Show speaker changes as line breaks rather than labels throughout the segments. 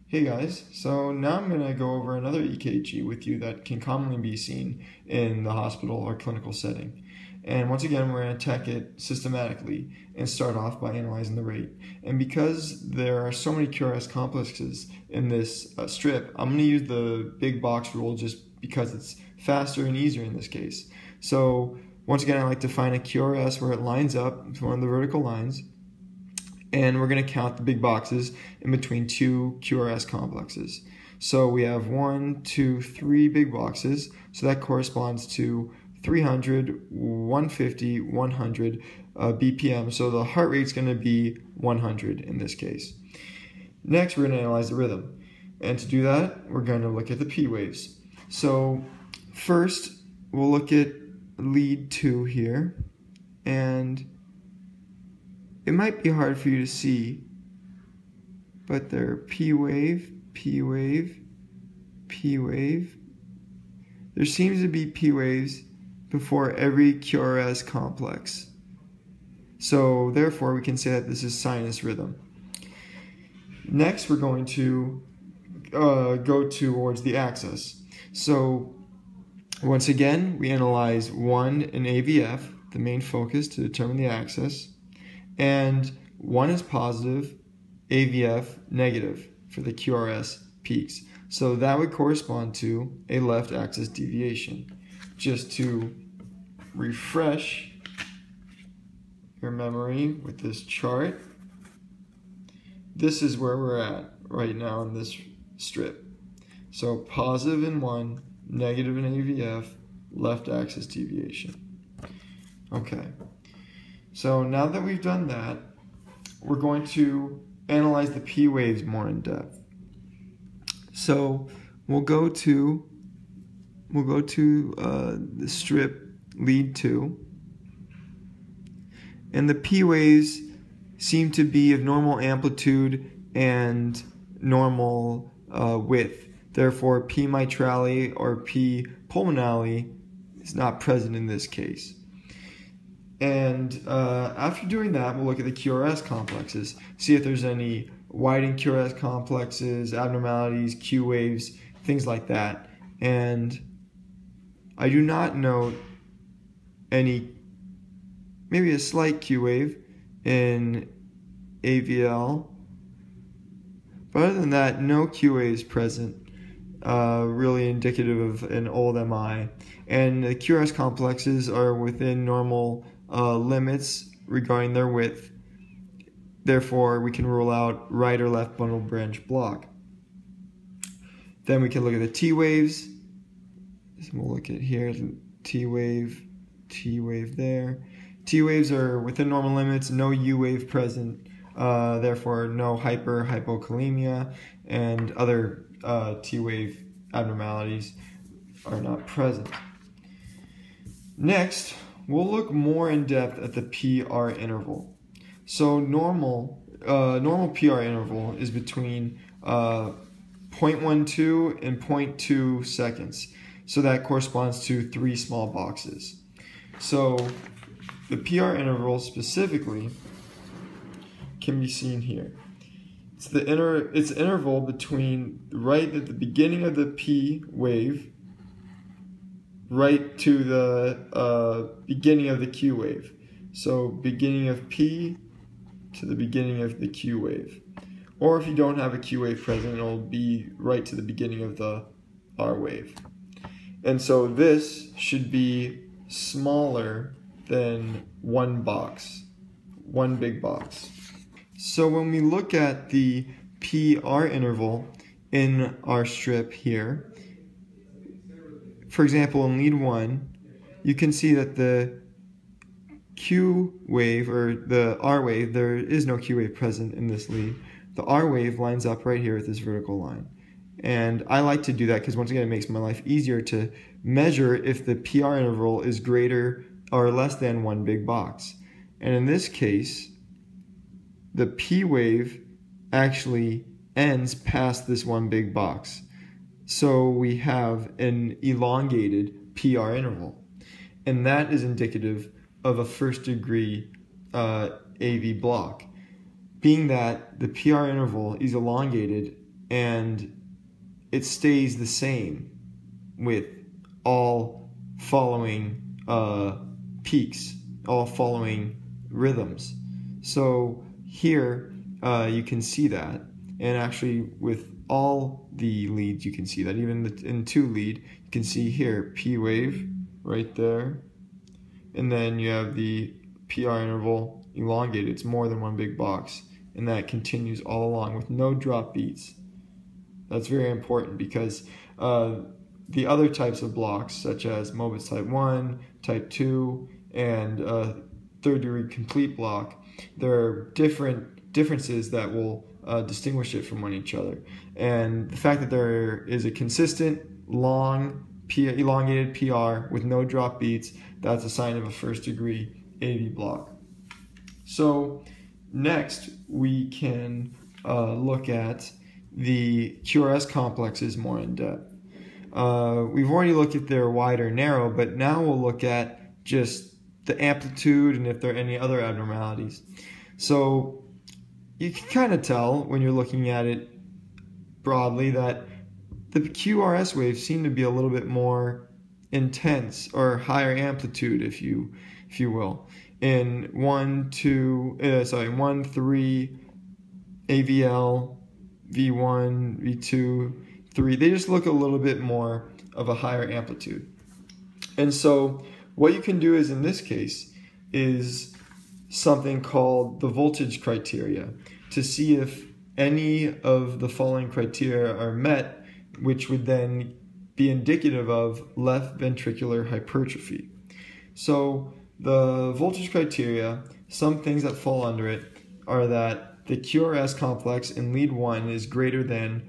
Hey guys, so now I'm going to go over another EKG with you that can commonly be seen in the hospital or clinical setting. And once again, we're going to attack it systematically and start off by analyzing the rate. And because there are so many QRS complexes in this strip, I'm going to use the big box rule just because it's faster and easier in this case. So once again, I like to find a QRS where it lines up to one of the vertical lines. And we're going to count the big boxes in between two QRS complexes. So we have 1, 2, 3 big boxes. So that corresponds to 300, 150, 100 BPM. So the heart rate's going to be 100 in this case. Next, we're going to analyze the rhythm. And to do that, we're going to look at the P waves. So first, we'll look at lead 2 here. And it might be hard for you to see, but they're P wave, P wave, P wave. There seems to be P waves before every QRS complex. So therefore we can say that this is sinus rhythm. Next we're going to go towards the axis. So once again we analyze 1 in AVF, the main focus to determine the axis. And 1 is positive, AVF negative for the QRS peaks. So that would correspond to a left axis deviation. Just to refresh your memory with this chart, this is where we're at right now in this strip. So positive in 1, negative in AVF, left axis deviation. Okay. So now that we've done that, we're going to analyze the P waves more in depth. So we'll go to the strip lead 2, and the P waves seem to be of normal amplitude and normal width. Therefore, P mitrale or P pulmonale is not present in this case. And after doing that, we'll look at the QRS complexes, see if there's any widened QRS complexes, abnormalities, Q waves, things like that. And I do not note any, maybe a slight Q wave in AVL. But other than that, no Q waves present, really indicative of an old MI. And the QRS complexes are within normal limits regarding their width. Therefore, we can rule out right or left bundle branch block. Then we can look at the T waves. So we'll look at here, T wave there. T waves are within normal limits, no U wave present, therefore no hypokalemia, and other T wave abnormalities are not present. Next, we'll look more in depth at the PR interval. So normal PR interval is between 0.12 and 0.2 seconds. So that corresponds to 3 small boxes. So the PR interval specifically can be seen here. It's the interval between right at the beginning of the P wave right to the beginning of the Q wave. So beginning of P to the beginning of the Q wave. Or if you don't have a Q wave present, it'll be right to the beginning of the R wave. And so this should be smaller than one big box. So when we look at the PR interval in our strip here, for example, in lead 1, you can see that the Q wave, or the R wave, there is no Q wave present in this lead. The R wave lines up right here with this vertical line. And I like to do that because once again, it makes my life easier to measure if the PR interval is greater or less than one big box. And in this case, the P wave actually ends past this one big box. So we have an elongated PR interval. And that is indicative of a first degree AV block. Being that the PR interval is elongated and it stays the same with all following peaks, all following rhythms. So here you can see that, and actually with all the leads you can see that. Even in 2 lead, you can see here P wave right there, and then you have the PR interval elongated. It's more than one big box, and that continues all along with no drop beats. That's very important because the other types of blocks, such as Mobitz type 1, type 2, and third degree complete block, there are differences that will distinguish it from each other. And the fact that there is a consistent, long, elongated PR with no drop beats, that's a sign of a first degree AV block. So next we can look at the QRS complexes more in depth. We've already looked at their wide or narrow, but now we'll look at just the amplitude and if there are any other abnormalities. So you can kind of tell when you're looking at it broadly that the QRS waves seem to be a little bit more intense or higher amplitude, if you will. In 1, 3 AVL, V1, V2, 3, they just look a little bit more of a higher amplitude. And so what you can do is, in this case, is something called the voltage criteria to see if any of the following criteria are met, which would then be indicative of left ventricular hypertrophy. So the voltage criteria, some things that fall under it are that the QRS complex in lead 1 is greater than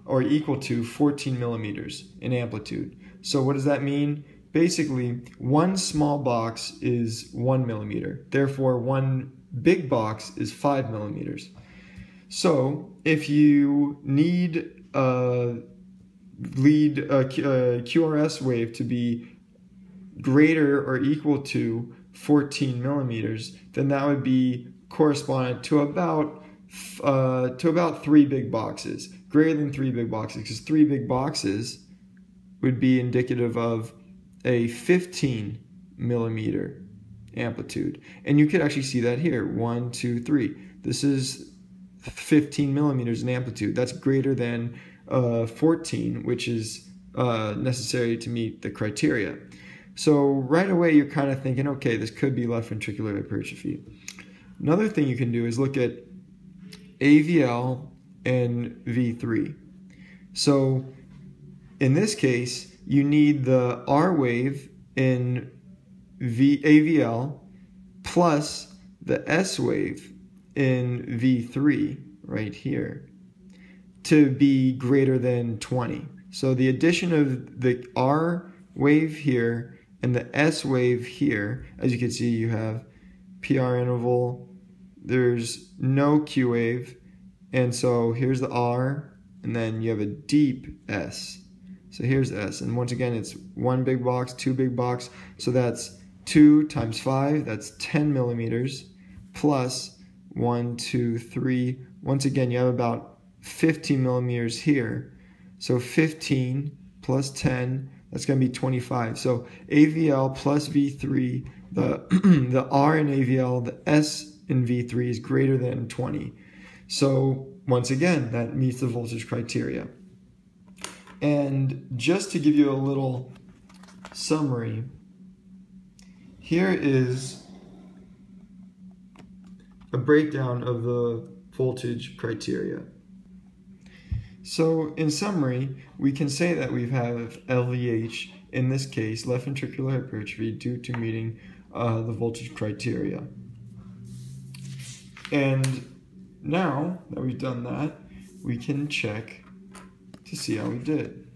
or equal to 14 millimeters in amplitude. So what does that mean? Basically, one small box is 1 millimeter. Therefore, one big box is 5 millimeters. So if you need a QRS wave to be greater or equal to 14 millimeters, then that would be correspondent to about 3 big boxes, greater than 3 big boxes, because 3 big boxes would be indicative of a 15 millimeter amplitude. And you could actually see that here, 1, 2, 3. This is 15 millimeters in amplitude. That's greater than 14, which is necessary to meet the criteria. So right away you're kind of thinking, okay, this could be left ventricular hypertrophy. Another thing you can do is look at AVL and V3. So in this case, you need the R wave in AVL plus the S wave in V3 right here to be greater than 20. So the addition of the R wave here and the S wave here, as you can see, you have PR interval, there's no Q wave, and so here's the R, and then you have a deep S. So here's S, and once again, it's 1 big box, 2 big box, so that's 2 times 5, that's 10 millimeters, plus 1, 2, 3. Once again, you have about 15 millimeters here. So 15 plus 10, that's going to be 25. So AVL plus V3, the R in AVL, the S in V3 is greater than 20. So once again, that meets the voltage criteria. And just to give you a little summary, here is a breakdown of the voltage criteria. So in summary, we can say that we have LVH, in this case, left ventricular hypertrophy, due to meeting the voltage criteria. And now that we've done that, we can check to see how we did.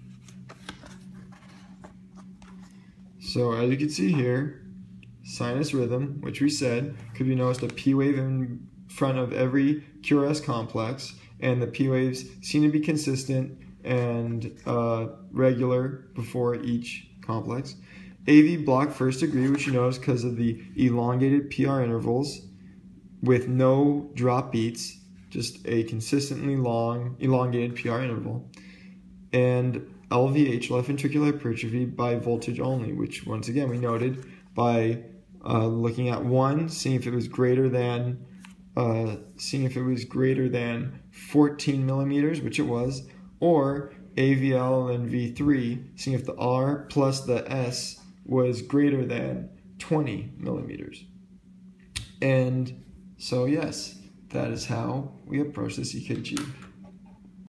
So as you can see here, sinus rhythm, which we said could be noticed a P wave in front of every QRS complex, and the P waves seem to be consistent and regular before each complex. AV block first degree, which you notice because of the elongated PR intervals with no drop beats, just a consistently long, elongated PR interval, and LVH, left ventricular hypertrophy, by voltage only, which once again we noted by looking at one, seeing if it was greater than 14 millimeters, which it was, or AVL and V3, seeing if the R plus the S was greater than 20 millimeters. And so yes, that is how we approach this EKG.